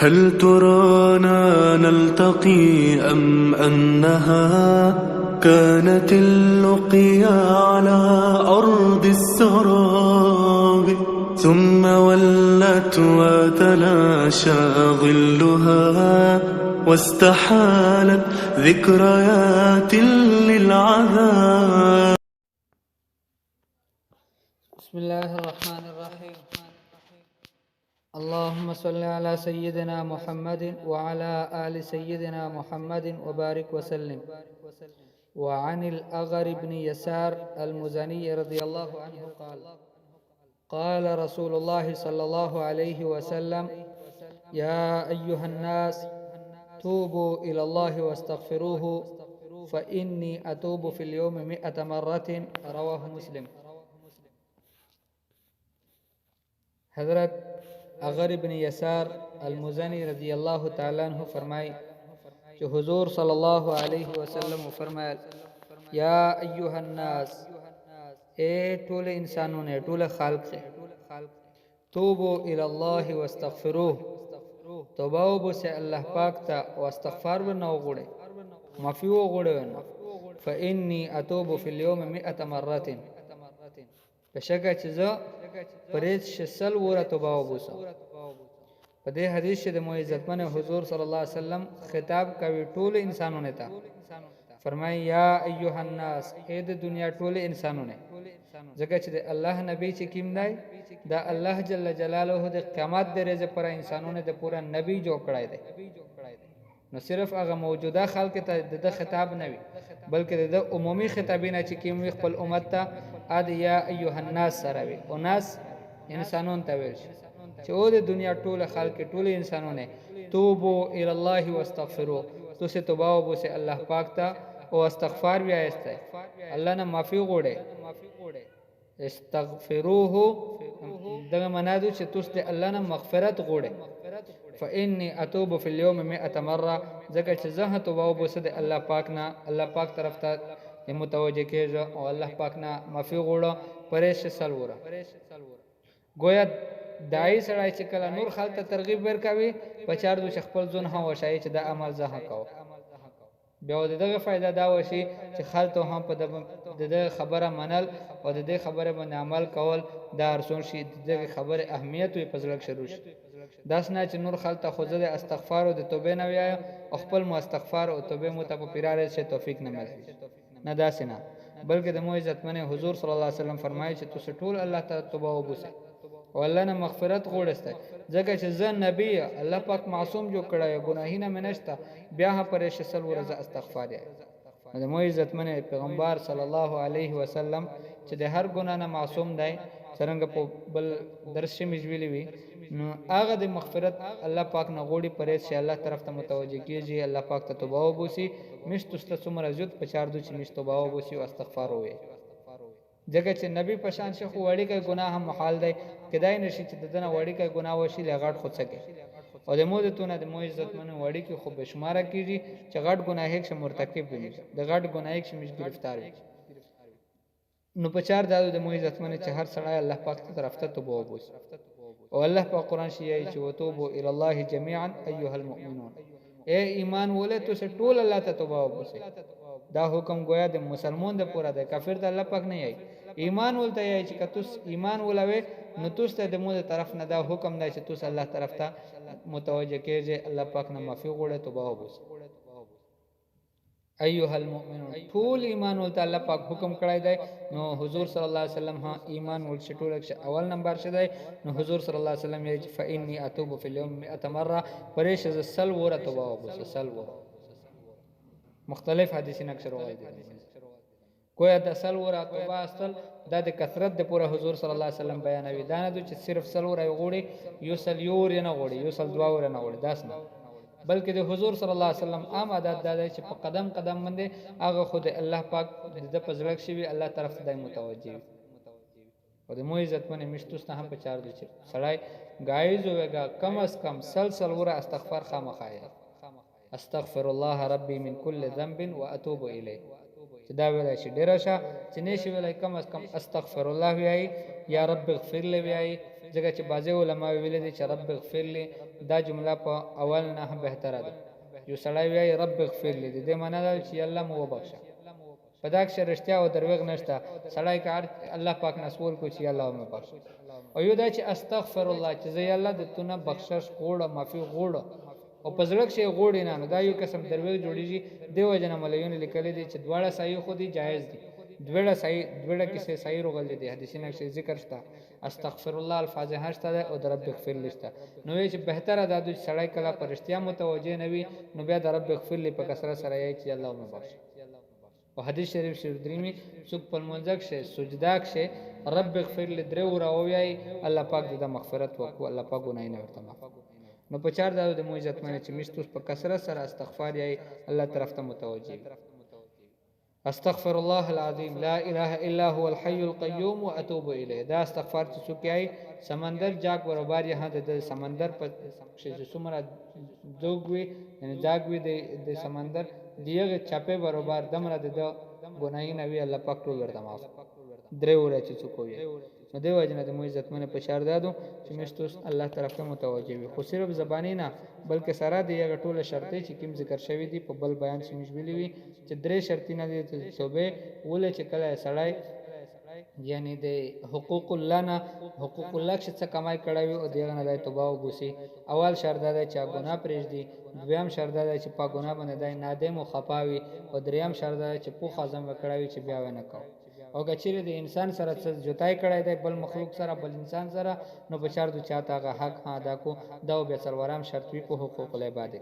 هل ترانا نلتقي أم أنها كانت اللقيا على أرض السراب ثم ولت وتلاشى ظلها واستحالت ذكريات للعذاب. بسم الله الرحمن الرحيم. اللهم صل على سيدنا محمد وعلى آل سيدنا محمد وبارك وسلم. وعن الأغر بن يسار المزني رضي الله عنه قال رسول الله صلى الله عليه وسلم: يا أيها الناس توبوا إلى الله واستغفروه فإني أتوب في اليوم 100 مرة. رواه مسلم. حضرت اغر بن یسار المزنی رضی اللہ تعالی عنہ فرمائی کہ حضور صلی اللہ علیہ وسلم فرمایل: یا ایها الناس، اے ټول انسانونه، ټول خلق، توبوا الى الله واستغفروه، توبه وبسه الله پاک ته او استغفار ورنه وغوړي، معافي وغوړي. فإني أتوب في اليوم 100 مرة، بشکه چې زه پرېز شسل وره توبه وبوسم. په دې حدیث کې د معزتمن حضور صلی الله علیه وسلم خطاب کوي ټول انسانونه ته. فرمایي: یا ایها الناس، اے د دنیا ټول انسانونه، ځکه چې د الله نبی چې کیم دی، دا الله جل جلاله د قیامت د ورځې پر انسانونه د پورا نبی جوړ کړی دی. نو صرف هغه موجوده خلق ته د خطاب نه وي، بلکې د عمومي خطابینه چې کیم وي خپل امت ته اد یا ایها الناس سره وي. او ناس انسانون ته ویل شي چې او د دنیا ټول خلق ټول انسانونه توبو الی الله واستغفروا، تاسو توبه وبوسه الله پاک ته او استغفار بیا ایسته الله نه معافي غوړي. استغفروه دغه معنا ده چې تاسو د الله نه مغفرت غوړي. فإني أتوب في اليوم 100 مرة، ځکه چې زه توبه وبوسه د الله پاک نه، الله پاک طرف ته متوجه کېږم او الله پاک نه معافي غوړم پرېش سلوره. گویا دای سړی چې کله نور خلک ته ترغیب ورکوي په چار دو خپل ځون هم وشایي چې دا عمل زه کوم، بیا دغه فائدہ دا وشي چې خلک هم په دغه خبره منل او دغه خبره باندې عمل کول دا ارسون شي، دغه خبره اهمیت وي په ځلک شروع شي. داس نه چې نور خلک ته خوځه د استغفار او د توبې نه وي او خپل مو استغفار او توبې مو ته په پیراره شي توفیق نه ملي، نه داس نه، بلکې د مو عزتمن حضور صلی الله علیه وسلم فرمایي چې تاسو ټول الله ته توبه وبوسئ او الله نه مغفرت غوړسته، ځکه چې زه نبی الله پاک معصوم جو کړای ګناهینه منشته، بیا هم پرې شسل ورزه استغفار یې. د مو عزتمن پیغمبر صلی الله علیه وسلم چې د هر ګناه نه معصوم دی، څنګه په بل درس کې ویلي وي، نو هغه د مغفرت الله پاک نه غوړي پرې چې الله طرف ته متوجه کیږي، الله پاک ته توبه وبوسي، مشت است څومره زیات په چار دو چې مشت توبه وبوسي او استغفار وي. ځکه چې نبی پشان شخ وړي کې ګناه هم محال دی، کدای نشي چې دنه وړي کې ګناه وشي لغړ خود سکے، او د مو د تونه د مو عزت منو وړي کې خو بشماره کیږي چې غټ ګناه هیڅ مرتکب وي، د غټ ګناه هیڅ مش گرفتار وي. نو په چار دادو د مو عزت منو چې هر سړی الله پاک ته طرف ته توبه وبوسي، او الله په قران شي چې وتوبوا الى الله جميعا ايها المؤمنون، اے ایمان ولې تاسو ټول الله ته توبه وبوسي. دا حکم گویا د مسلمان د پورا د کافر د الله پاک نه یی، ایمان ولته یی چې کتوس ایمان ولوي نو تاسو ته د مو طرف نه دا حکم دی چې تاسو الله طرف ته متوجه کېږئ، الله پاک نه معافي غوړي توبه وبوسي. ایها المؤمنون، ټول ایمان ولته الله پاک حکم کړی دی. نو حضور صلی الله علیه وسلم ها ایمان ول شټول اول نمبر شته، نو حضور صلی الله علیه وسلم یی فإني أتوب في اليوم 100 مرة، پرېش ز سل وره توبه وبوسي. سل وره مختلف حدیثین اکثر وایي کویا د سل وره توبه استل دا د کثرت د پوره حضور صلی الله علیه وسلم بیانوي، دا نه چې صرف سل وره غوړي یو سل یور نه غوړي یو سل دوا وره نه غوړي، داس نه، بلکې د حضور صلی الله علیه وسلم عام عادت دا دی چې په قدم قدم باندې هغه خود الله پاک د پزړک شي الله طرف ته متوجي وي. او د مو عزت منه مشتوس نه هم په چار دي چې سړی غایز وګه کم از کم سلسل وره استغفار خامخایه، استغفر الله ربي من كل ذنب واتوب اليه، چې دا ویلای شي ډیر شه، چې نشي ویلای کم از کم استغفر الله ویای، یا رب اغفر لي ویای، ځکه چې بعضې علما ویلي دي چې رب اغفر لي دا جمله په اول نه بهتره ده. یو سړی وایي رب اغفر لي د دې معنا ده چې الله مو وبخښه. په دا کې رښتیا او دروغ نشته. سړی که الله پاک نه سوال کوي چې الله مې بخښه. او یو دا چې استغفر الله چې زه الله د تو نه بخښش غواړم معافي غواړم او په زړه کښې غواړي نه نو دا یو قسم دروغ جوړېږي. دیو جن مولویانو لیکلي دي چې دواړه صحیح خو دي جایز دي دوړه کیسه صحیح راغلي دي حدیثونه کې ذکر شته استغفر الله الفاظ هشته او در رب اغفر لي شته. نو چې بهتره ده چې سړی کله پرشتیا متوجه نه وي نو بیا در رب اغفر لي په کثرت سره یې چې الله مې بخښي. او حدیث شریف شریف دریمي څوک په منځک شه سجدا کې رب اغفر لي درو راوي الله پاک دې مغفرت وکړي الله پاک ګناي نه ورته معاف. نو په چار دا د مو عزت منه چې مستوس په کثرت سره استغفار یې الله طرف ته متوجه. استغفر الله العظیم لا اله الا هو الحي القيوم واتوب الیه. دا استغفار چې څوک یې سمندر جاګ برابر یې د سمندر په چې څومره جوګوي یعنی جاګوي د سمندر دیغه چاپه برابر دمره د ګناهی نه وی الله پاک ټول ورته معاف درې وره چې څوک وي. نو دی وجنه د مو عزت منه په شار دادو چې مستوس الله طرف ته متوجه وي. خو صرف زبانی نه بلکې سره دی یو ټوله شرطي چې کوم ذکر شوی دی په بل بیان کې مشبلی وي چې درې شرطي نه دي توبه ولې چې کله سړی یعنی د حقوق الله نه حقوق الله څخه کمای کړی او دغه نه د توبه او بوسي. اول شرط دا چې ګناه پرېږدي. دویم شرط دا چې په ګناه باندې د نادم او خپاوي. او دریم شرط دا چې په خازم وکړاوي چې بیا ونه کو. او کچېره د انسان سره څه جوتای کړی دی بل مخلوق سره بل انسان سره نو په شرط چاته هغه حق ادا کو دا به سرورام شرط وي په حقوق العباد.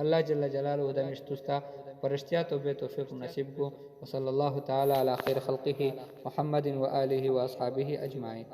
الله جل جلاله د مشتوستا پرشتیا توبه توفیق نصیب کو. وصلی الله تعالی علی خیر خلقه محمد و آله و اصحابه اجمعین.